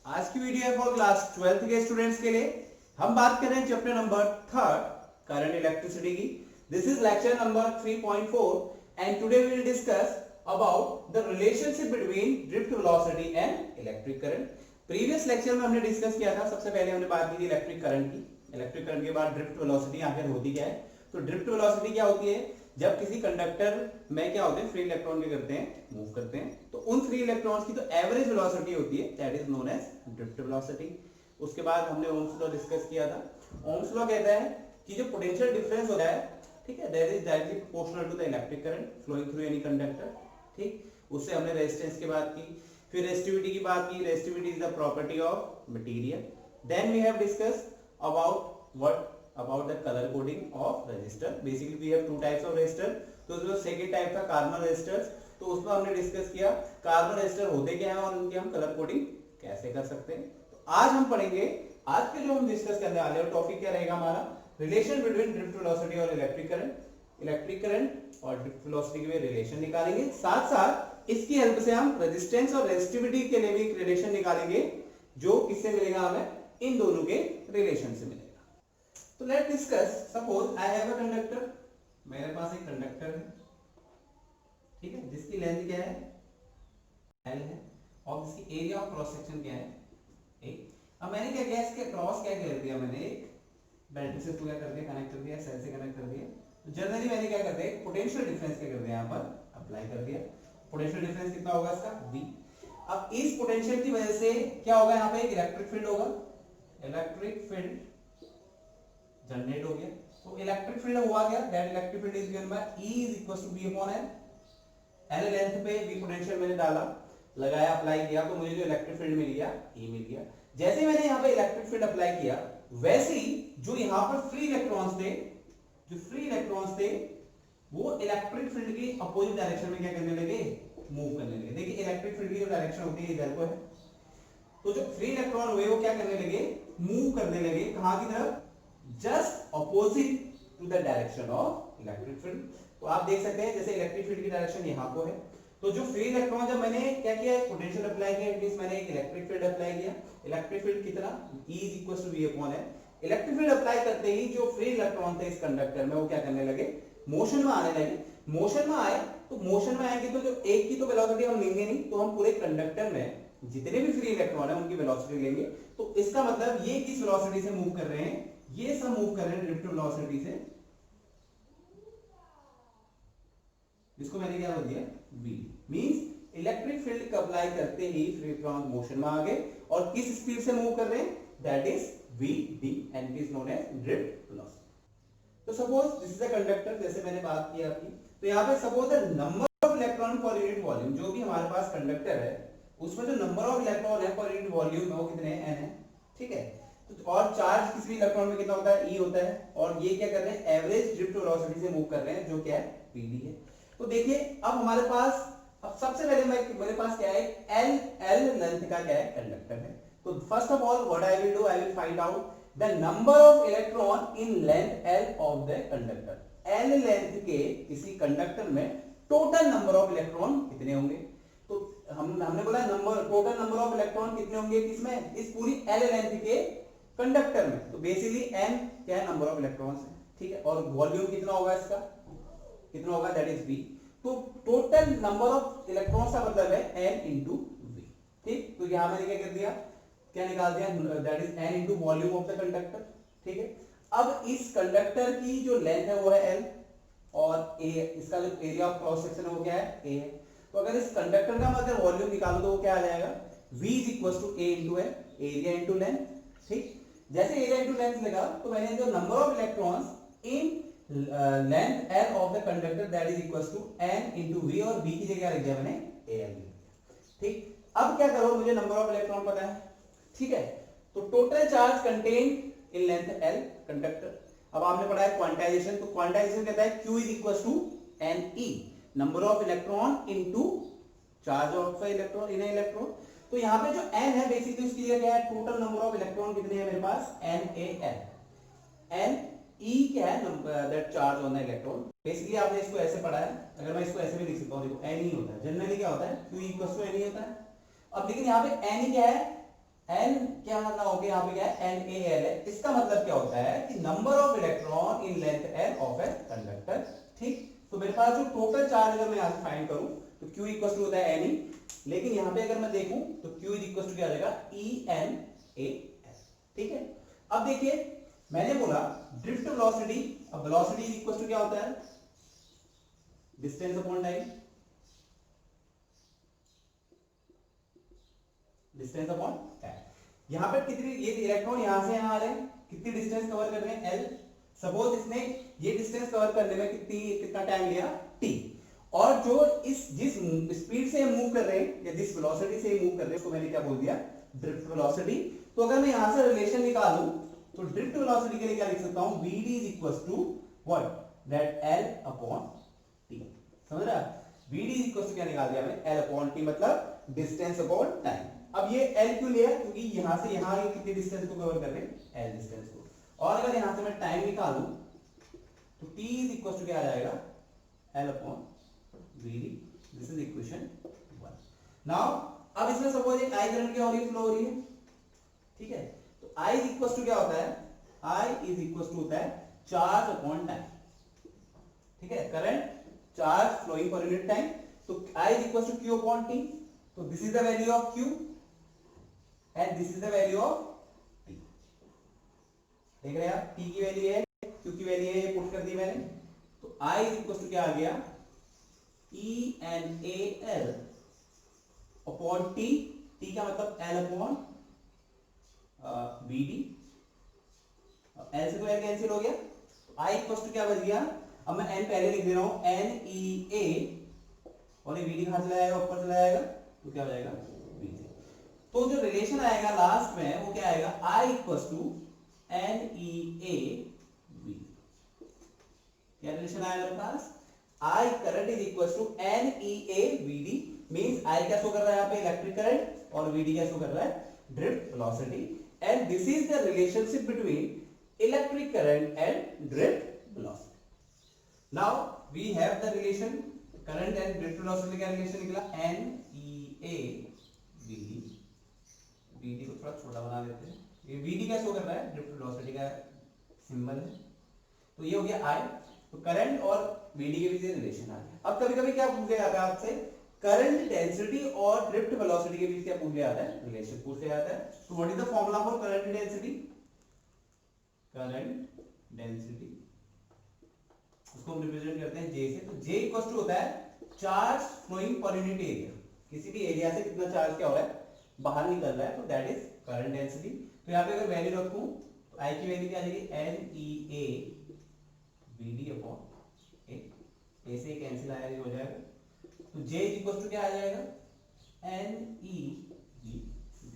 आज की वीडियो है फॉर क्लास 12th के स्टूडेंट्स के लिए। हम बात कर रहे हैं चैप्टर नंबर 3 करंट इलेक्ट्रिसिटी की। This is lecture number 3.4 and today we will discuss about the relationship between drift velocity and electric current. Previous lecture में हमने डिस्कस किया था, सबसे पहले हमने बात की थी इलेक्ट्रिक करंट की। इलेक्ट्रिक करंट के बाद ड्रिफ्ट वेलोसिटी आखिर होती क्या है। तो ड्रिफ्ट वेलोसिटी क्या होती है, जब किसी कंडक्टर में क्या होते हैं, फ्री इलेक्ट्रॉन क्या करते हैं, मूव करते हैं, तो उन फ्री इलेक्ट्रॉन्स की जो एवरेज वेलोसिटी होती है that is known as drift velocity. उसके बाद हमने ओम्स लॉ डिस्कस किया था। ओम्स लॉ कहता है कि जो पोटेंशियल डिफरेंस होता है, ठीक है, that is directly proportional to the electric current flowing through any conductor. ठीक, उससे हमने रेजिस्टेंस की बात की, फिर रेजिस्टिविटी की बात की। Resistivity is the property of material. Then we have discussed about what about the color coding of resistor. Basically we have two types of resistor. तो जो सेकंड टाइप था कार्बन रेजिस्टर्स, तो उसमें हमने डिस्कस किया कार्बन रेजिस्टर होते क्या हैं और उनकी हम कलर कोडिंग कैसे कर सकते हैं। तो आज हम पढ़ेंगे, आज के जो हम डिस्कस करने वाले हैं टॉपिक क्या रहेगा हमारा, रिलेशन बिटवीन ड्रिफ्ट वेलोसिटी और इलेक्ट्रिक करंट। इलेक्ट्रिक करंट और ड्रिफ्ट वेलोसिटी के रिलेशन निकालेंगे, साथ साथ इसकी हेल्प से हम रेजिस्टेंस और रेजिस्टिविटी के लिए भी एक रिलेशन निकालेंगे, जो किससे मिलेगा, हमें इन दोनों के रिलेशन से मिलेगा। तो let discuss, suppose I have a conductor, मेरे पास एक कंडक्टर है, ठीक है, जिसकी लेंथ क्या है, L है, और इसकी एरिया ऑफ क्रॉस सेक्शन क्या है, A। अब मैंने क्या किया, इसके क्रॉस क्या कर दिया, मैंने एक बैटरी से क्या कर दिया, कनेक्ट कर दिया, सेल से कनेक्ट कर दिया। तो जनरली मैंने क्या कर दिया, पोटेंशियल डिफरेंस क्या कर दिया, यहाँ पर अप्लाई कर दिया। पोटेंशियल डिफरेंस कितना होगा इसका, V। अब इस पोटेंशियल की वजह से क्या होगा, यहाँ पे एक इलेक्ट्रिक फील्ड होगा, इलेक्ट्रिक फील्ड जनरेट हो गया। तो इलेक्ट्रिक फील्ड हुआ क्या, that electric field is given by E is equal to B upon L। L length पे V पोटेंशियल मैंने डाला, लगाया, अप्लाई किया, तो मुझे जो इलेक्ट्रिक फील्ड मिल गया E मिल गया। जैसे ही मैंने यहाँ पे इलेक्ट्रिक फील्ड अप्लाई किया, वैसे ही जो यहाँ पर फ्री इलेक्ट्रॉन्स थे, जो फ्री इलेक्ट्रॉन्स थे, वो इलेक्ट्रिक फील्ड की अपोजिट डायरेक्शन में क्या करने लगे, मूव करने लगे। देखिए इलेक्ट्रिक फील्ड की जो डायरेक्शन होती है इधर को है, तो जो फ्री इलेक्ट्रॉन हुए वो क्या करने लगे, मूव करने लगे, कहां की तरफ, just opposite to the direction of electric field. तो आप देख सकते हैं जैसे इलेक्ट्रिक फील्ड की डायरेक्शन यहां को है, तो जो फ्री इलेक्ट्रॉन, जब मैंने क्या किया, पोटेंशियल अप्लाई किया, इट मींस मैंने एक इलेक्ट्रिक फील्ड अप्लाई किया। इलेक्ट्रिक फील्ड कितना, E is equal to V upon L। Electric field apply करते ही जो फ्री इलेक्ट्रॉन थे इस कंडक्टर में, वो क्या करने लगे, मोशन में आने लगे। मोशन में आए, तो मोशन में आएंगे तो जो एक की तो वेलोसिटी हम लेंगे नहीं, तो हम पूरे कंडक्टर में जितने भी फ्री इलेक्ट्रॉन है उनकी वेलोसिटी लेंगे। तो इसका मतलब ये किस वेलोसिटी से मूव कर रहे हैं, ये सब मूव कर रहे हैं ड्रिफ्ट वेलोसिटी से, जिसको मैंने क्या बोल दिया, V। मींस इलेक्ट्रिक फील्ड का अप्लाई करते ही फ्री इलेक्ट्रॉन मोशन में आ गए, और किस स्पीड से मूव कर रहे हैं, that is VD and it is known as drift velocity. तो suppose this is a conductor, जैसे मैंने बात की आपकी, तो यहाँ पे suppose the number of electron per unit volume, जो भी हमारे पास कंडक्टर है उसमें जो नंबर ऑफ इलेक्ट्रॉन है पर यूनिट वॉल्यूम में, वो कितने हैं, n है, ठीक है। तो और चार्ज किसी भी इलेक्ट्रॉन में कितना होता है, E होता है, और ये क्या कर रहे हैं, एवरेज ड्रिफ्ट वेलोसिटी से मूव कर रहे हैं, जो क्या है, PD है। तो देखिए अब हमारे पास, अब सबसे पहले मेरे पास क्या है, L लेंथ का क्या है, कंडक्टर है। तो first of all what I will do, I will find out the number of electron in length L of the conductor. L length के किसी कंडक्टर में टोटल नंबर ऑफ इलेक्ट्रॉन कितने होंगे। तो हमने बोला number, total number of electron कितने होंगे किसमें, इस पूरी L लेंथ के कंडक्टर में। तो बेसिकली n क्या है, नंबर ऑफ इलेक्ट्रॉन्स है, ठीक है, और वॉल्यूम कितना होगा इसका, कितना होगा, दैट इज V। तो टोटल नंबर ऑफ इलेक्ट्रॉन्स का मतलब है n इंटू V, ठीक। तो यहां मैंने क्या कर दिया, क्या निकाल दिया, that is n into volume of the conductor, ठीक है। अब इस कंडक्टर की जो लेंथ है वो है L, और A, इसका जो एरिया ऑफ क्रॉस सेक्शन है वो क्या है, A है। तो अगर इस कंडक्टर का मतलब वॉल्यूम निकालो तो वो क्या आ जाएगा, V is equal to A into L, area into length, ठीक। जैसे एरिया इंटू लेंथ लगा, तो मैंने जो number of electrons in length L of the conductor that is equal to n into V, और V की जगह रख दिया मैंने AL, ठीक। अब क्या करो, मुझे नंबर ऑफ इलेक्ट्रॉन पता है, ठीक है। तो total charge contain in length L conductor. अब आपने पढ़ा है क्वांटाइजेशन, तो क्वांटाइजेशन कहता है Q is equal to NE, number of electron into charge of electron in electron. तो यहाँ पे जो n है बेसिकली उसकी जगह क्या है, टोटल नंबर ऑफ इलेक्ट्रॉन कितने हैं मेरे पास, NaN। Ne क्या है, number that charge on the electron. Basically आपने इसको ऐसे पढ़ा है, अगर मैं इसको ऐसे भी लिख सकता हूँ, देखो Ne होता है, जनरली क्या होता है, Q इक्वल टू Ne होता है। अब लेकिन यहाँ पे Ne क्या है, एन क्या मानना होगा यहाँ पे, क्या है एन ए एल है। इसका मतलब क्या होता है कि number of electron in length L of a conductor. ठीक, तो मेरे पास जो टोटल चार्ज अगर मैं यहाँ से फाइंड करूं तो Q इक्वल टू होता है एन ई, लेकिन यहाँ पे अगर मैं देखूं तो Q इक्वल टू क्या आ जाएगा ई एन ए एल। ठीक है, अब देखिए मैंने बोला ड्रिफ्ट वेलोसिटी, अब वेलोसिटी इक्वल टू क्या होता है distance upon time, distance upon time. यहां पे कितनी, ये इलेक्ट्रॉन यहां से यहां आ रहे हैं, कितनी डिस्टेंस कवर कर रहे हैं एल। सपोज इसने ये डिस्टेंस कवर करने में कितना टाइम लिया टी, और जो जिस स्पीड से मूव कर रहे हैं या जिस वेलोसिटी से मूव कर रहे हैं उसको मैंने क्या बोल दिया ड्रिफ्ट वेलोसिटी। तो अगर मैं यहां से रिलेशन निकालूं तो ड्रिफ्ट वेलोसिटी के लिए क्या लिख सकता हूं, vd is equal to what that l upon t। समझ रहा है, vd इज इक्वल टू क्या निकाल दिया मैंने l अपॉन t, मतलब डिस्टेंस अपॉन टाइम। अब ये l क्यों लिया, क्योंकि यहां से यहां ये कितनी डिस्टेंस को कवर कर रहे हैं l डिस्टेंस को, और अगर यहां से मैं टाइम निकालूं तो t इज इक्वल टू क्या आ जाएगा l upon vd। This is equation 1। Now अब इसमें सपोज एक I करंट क्या हो रही है, फ्लो हो रही है। ठीक है, तो I इज इक्वल टू क्या होता है, I इज इक्वल टू होता है चार्ज अपॉन टाइम। ठीक है, current charge flowing per unit time, तो I is equal to Q upon T। तो this is the value of Q and this is the value of T। देख रहे हैं आप, T की वैल्यू है, Q की वैल्यू है, ये पुट कर दी मैंने। तो I इज इक्वल टू क्या आ गया E N A L upon T, T का मतलब L अपॉन VD, L से तो L कैंसिल हो गया, तो I इक्वल टू क्या बच गया, अब मैं N पहले लिख दे रहा हूं एन ई ए, और ये VD कहां चला जाएगा, ऊपर चला जाएगा, तो क्या हो जाएगा VD। तो जो रिलेशन आएगा लास्ट में वो क्या आएगा, I equal to N E A VD। क्या रिलेशन आया मेरे पास, I current is equal to N E A VD, means I क्या शो कर रहा है यहाँ पे इलेक्ट्रिक करंट, और VD क्या शो कर रहा है drift velocity, and this is the relationship between electric current and drift velocity. Now we have the relation current and drift velocity का रिलेशन निकला N E A VD। VD को थोड़ा छोटा बना देते हैं, ये VD क्या शो कर रहा है ड्रिफ्ट वेलोसिटी का सिंबल है, तो ये हो गया I। तो करंट और VD के बीच रिलेशन आ गया। अब कभी कभी क्या पूछ लिया जाता है आपसे, करंट डेंसिटी और ड्रिफ्ट वेलोसिटी के बीच क्या पूछ लिया जाता है, रिलेशन पूछ लिया जाता है। तो what is the formula for current density, current density उसको हम रिप्रेजेंट करते हैं J से। तो J इक्वल टू होता है charge flowing per unit area, किसी भी एरिया से कितना चार्ज क्या हो रहा है बाहर निकल रहा है, तो दैट इज करंट डेंसिटी। तो यहाँ पे अगर वैल्यू रखूं तो I की वैल्यू क्या आ जाएगी N E A VD upon ए से कैंसिल आया, ये हो जाएगा, तो J इक्वल टू क्या आ जाएगा N E V D.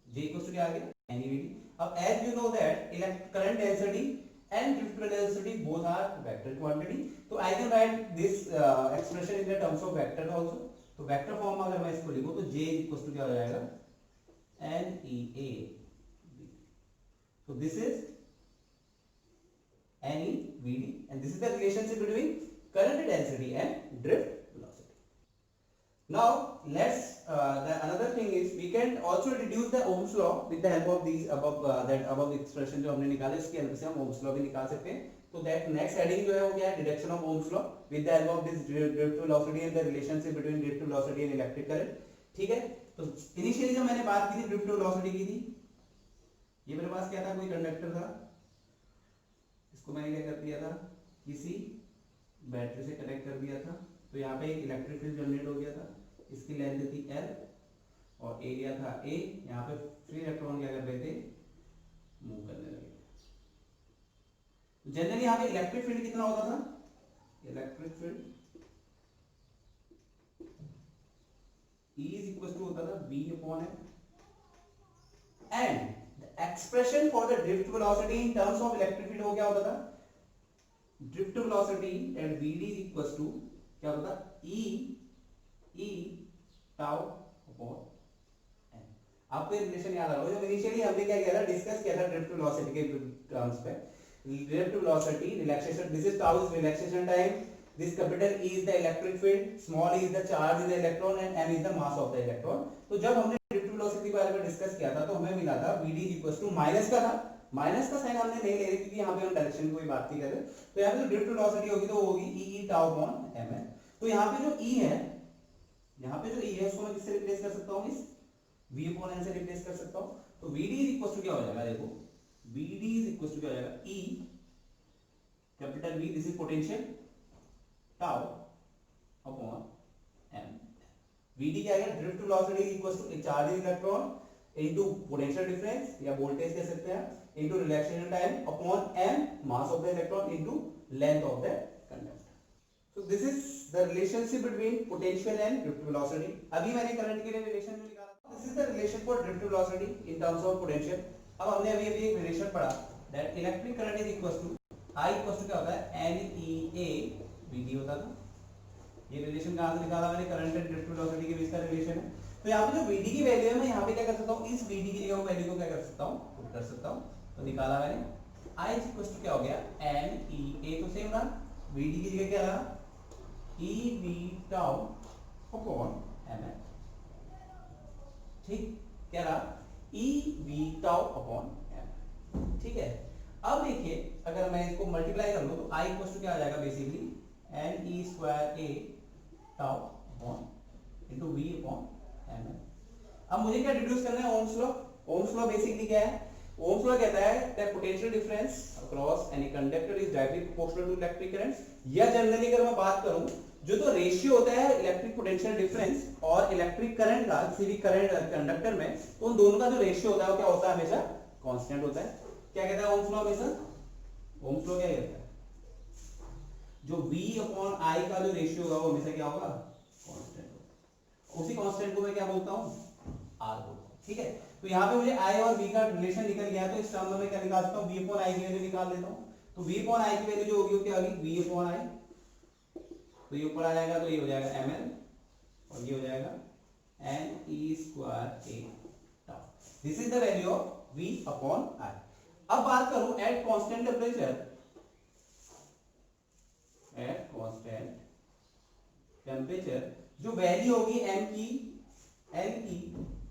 J equal to क्या आ गया एन ई वी डी। अब as you know that current density and drift velocity both are vector quantity, तो I can write this expression in the terms of vector also. तो vector form में अगर मैं इसको लिखूं तो J इक्वल टू क्या हो जाएगा N E A V. So this is NeVd, and this is the relationship between current density and drift velocity. Now let's another thing is we can also reduce the Ohm's law with the help of these above expression जो हमने निकाले उसकी help से हम Ohm's law भी निकाल सकते हैं। तो that next heading जो है वो क्या है, deduction of Ohm's law with the help of this drift velocity and the relationship between drift velocity and electric current। ठीक है, तो इनिशियली जब मैंने बात की थी ड्रिफ्ट वेलोसिटी की थी, ये मेरे पास क्या था, कोई कंडक्टर था, इसको मैंने क्या कर दिया था किसी बैटरी से कनेक्ट कर दिया था, तो यहाँ पे एक इलेक्ट्रिक फील्ड जनरेट हो गया था, इसकी लेंथ थी L और एरिया था A। यहाँ पे फ्री इलेक्ट्रॉन क्या कर रहे थे, मूव करने लगे। जनरली यहाँ पे इलेक्ट्रिक फील्ड कितना होता था, electric field E is equal to होता था B upon M, and expression for the drift velocity in terms of electric field हो क्या होता था, drift velocity at Vd is equal to क्या होता था E टाउ अपॉन n। आपको ये रिलेशन याद आ रहा होगा, जब इनिशियली हमने क्या किया था, डिस्कस किया था ड्रिफ्ट वेलोसिटी के टर्म्स पे। Drift velocity relaxation, this is tau is relaxation time, this capital E is the electric field, small e is the charge in the electron and m is the mass of the electron। तो जब हमने drift velocity के बारे में discuss किया था तो हमें मिला था VD इक्वल टू माइनस का था, माइनस का साइन हमने नहीं ले रहे क्योंकि यहाँ पे हम डायरेक्शन की कोई बात नहीं कर रहे। तो यहाँ पे जो ड्रिफ्ट वेलोसिटी होगी तो वो होगी ई टाउ अपॉन ml। तो यहाँ पे जो ई है, यहाँ पे जो ई है उसको मैं किससे रिप्लेस कर सकता हूँ, इस v अपॉन n से रिप्लेस कर सकता हूँ। तो VD इज इक्वल टू क्या हो जाएगा, देखो VD इज इक्वल टू क्या हो जाएगा, E capital V, this is potential, tau upon m। VD क्या है, drift velocity is equal to charge electron into potential difference या वोल्टेज कह सकते हैं, into relaxation time upon m mass of the electron into length of the conductor. So this is the relationship between potential and drift velocity. अभी मैंने current के लिए relation जो निकाला, this is the relation for drift velocity in terms of potential। अब हमने अभी एक रिलेशन पढ़ा that electric current is equals to I equals to क्या होता है, NEA VD होता था। ये रिलेशन कहाँ से निकाला मैंने, करंट एंड ड्रिफ्ट वेलोसिटी के बीच का रिलेशन है। तो यहाँ पे जो VD की वैल्यू है मैं यहाँ पे क्या कर सकता हूँ, इस VD की जगह वैल्यू को क्या कर सकता हूँ, पुट कर सकता हूँ। तो निकाला मैंने I इक्वल्स टू क्या हो गया, NEA तो सेम रहा, VD की जगह क्या रहा, EV टाउ अपॉन ml। ठीक, क्या रहा, EV टाउ अपॉन ml। ठीक है, अब देखिए अगर मैं इसको मल्टीप्लाई कर लूं तो I इक्वल्स टू क्या आ जाएगा, basically NE square A tau upon into V upon ml। अब मुझे क्या डिड्यूस करना है, Ohm's law. Ohm's law basically क्या है, ओम्स लॉ कहता है that potential difference across any conductor is directly proportional to electric current. या जनरली अगर मैं बात करूं, जो तो रेशियो होता है इलेक्ट्रिक पोटेंशियल डिफरेंस और इलेक्ट्रिक करंट का किसी भी करंट कंडक्टर में, तो उन दोनों का जो रेशियो होता है वो क्या होता है, हमेशा कांस्टेंट होता है। क्या कहता है ओम्स लॉ, हमेशा ओम्स लॉ क्या कहता है, जो V अपॉन I का जो रेशियो होगा वो हमेशा क्या होगा, कांस्टेंट होगा। उसी कांस्टेंट को मैं क्या बोलता हूं, R बोलता हूं। ठीक है, तो यहाँ पे मुझे I और V का रिलेशन निकल गया, तो इस टर्म में मैं क्या निकाल सकता हूँ, V अपॉन I की वैल्यू निकाल लेता हूँ। तो V अपॉन I की वैल्यू जो होगी वो क्या होगी, V अपॉन I, तो ये ऊपर आ जाएगा तो ये हो जाएगा ml और ये हो जाएगा NE square A tau. This is the value of V upon I। अब बात करूं at constant temperature, at constant temperature जो वैल्यू होगी m की, n की,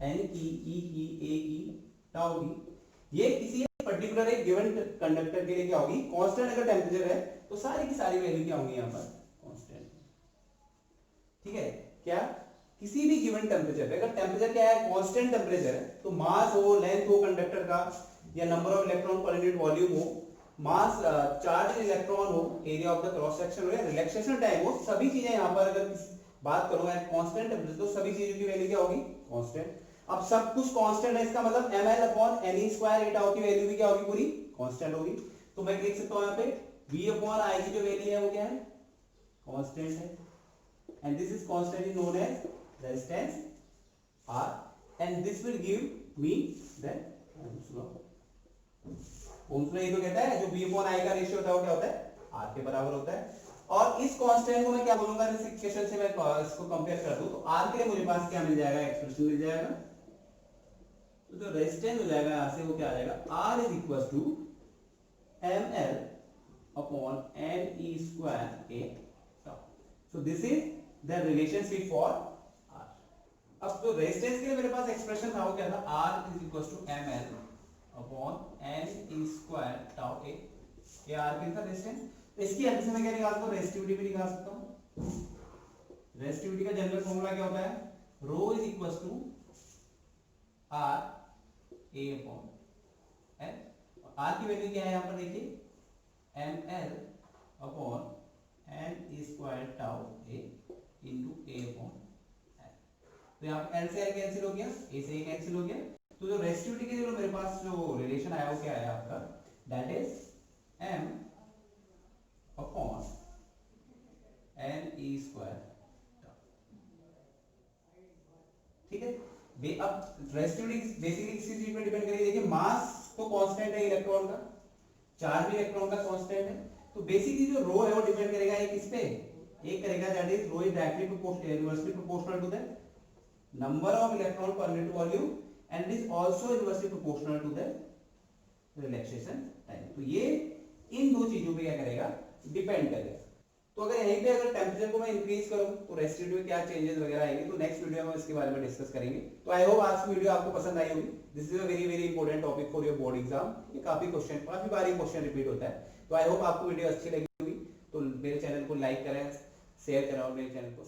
n की, e की, a की, टाउ की, ये किसी पर्टिकुलर एक गिवन कंडक्टर के लिए क्या होगी, कांस्टेंट। अगर टेम्परेचर है तो सारी की सारी वैल्यू क्या होंगी यहाँ पर, कांस्टेंट। ठीक है, क्या किसी भी गिवन टेम्परेचर पे अगर टेम्परेचर क्या है, कांस्टेंट टेम्परेचर है, तो मास हो, लेंथ हो कंडक्टर का, या number of electron per unit volume हो, मास चार्ज इलेक्ट्रॉन हो, area of the cross section हो, या रिलैक्सेशन टाइम हो, सभी चीजें यहाँ पर अगर बात करूं एट कांस्टेंट टेम्परेचर तो सभी चीजों की वैल्यू क्या होगी, कांस्टेंट। अब सब कुछ कांस्टेंट है, इसका मतलब ml upon NE square A tau की वैल्यू भी क्या होगी, पूरी कांस्टेंट होगी। तो मैं लिख सकता हूं यहाँ पे V अपॉन I की जो वैल्यू है वो क्या है, कांस्टेंट है, and this is constant is known as resistance R, and this will give me the Ohm's law। Ohm's law ये तो कहता है जो V upon I का रेशियो होता है वो क्या होता है, R के बराबर होता है। और इस कांस्टेंट को मैं क्या बोलूंगा, इस इक्वेशन से मैं इसको कंपेयर कर दूं तो R के लिए मुझे पास क्या मिल जाएगा, एक्सप्रेशन मिल जाएगा। तो जो रेजिस्टेंस हो जाएगा यहाँ से वो क्या आ जाएगा, R is equal to ml upon NE square A tau. So this is the relationship for R। अब जो रेजिस्टेंस के लिए मेरे पास एक्सप्रेशन था वो क्या था, R is equals to ml upon NE square tau A। ये R के था रेजिस्टेंस। तो इसकी हेल्प से मैं क्या निकाल सकता हूँ, रेजिस्टिविटी भी निकाल सकता हूँ। रेजिस्टिविटी का जनरल फॉर्मूला क्या होता है, rho is equal to R A upon L। R की वैल्यू क्या है यहाँ पर देखिए, ml upon NE square tau A into A upon L। तो यहाँ पे L से L कैंसिल हो गया, A से A कैंसिल हो गया। तो जो रेजिस्टिविटी के लिए मेरे पास जो रिलेशन आया वो क्या आया आपका, that is M upon NE square. ठीक है, अब रेजिस्टिविटी बेसिकली किसी चीज पे डिपेंड करेगी, देखिए मास तो कांस्टेंट है इलेक्ट्रॉन का, चार्ज भी इलेक्ट्रॉन का कांस्टेंट है, तो बेसिकली जो रो है वो डिपेंड करेगा एक किस पे, एक करेगा that is rho is directly inversely proportional to the number of electron per unit volume and is also inversely proportional to the relaxation time. तो ये इन दो चीजों पे क्या करेगा, डिपेंड करेगा। तो अगर यहीं पे अगर टेम्परेचर को मैं इंक्रीज करूं तो रेस्टिट्यूट में क्या चेंजेस वगैरह आएंगे, तो नेक्स्ट वीडियो में इसके बारे में डिस्कस करेंगे। तो आई होप आज की वीडियो आपको पसंद आई होगी। This is a very very important topic for your board exam. ये काफी बार ये क्वेश्चन रिपीट होता है। तो आई होप आपको वीडियो अच्छी लगी होगी। तो मेरे चैनल को लाइक करें, शेयर करें और मेरे चैनल को